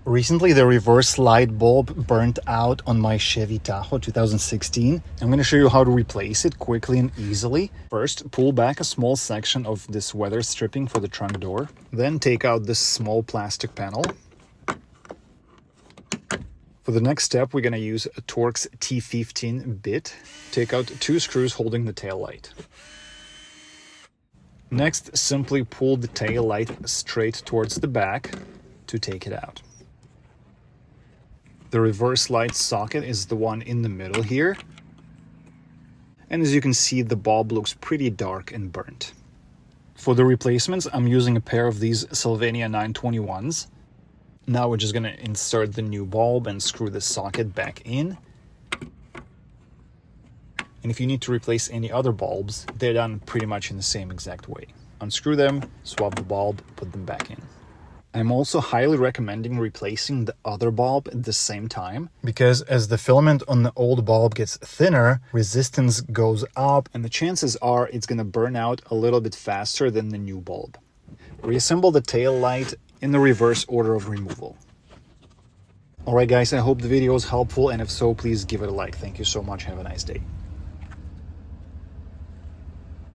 Recently, the reverse light bulb burnt out on my Chevy Tahoe 2016. I'm going to show you how to replace it quickly and easily. First, pull back a small section of this weather stripping for the trunk door. Then take out this small plastic panel. For the next step, we're going to use a Torx T15 bit. Take out 2 screws holding the tail light. Next, simply pull the tail light straight towards the back to take it out. The reverse light socket is the one in the middle here. And as you can see, the bulb looks pretty dark and burnt. For the replacements, I'm using a pair of these Sylvania 921s. Now we're just going to insert the new bulb and screw the socket back in. And if you need to replace any other bulbs, they're done pretty much in the same exact way. Unscrew them, swap the bulb, put them back in. I'm also highly recommending replacing the other bulb at the same time, because as the filament on the old bulb gets thinner, resistance goes up and the chances are it's going to burn out a little bit faster than the new bulb. Reassemble the tail light in the reverse order of removal. Alright guys, I hope the video was helpful, and if so, please give it a like. Thank you so much. Have a nice day.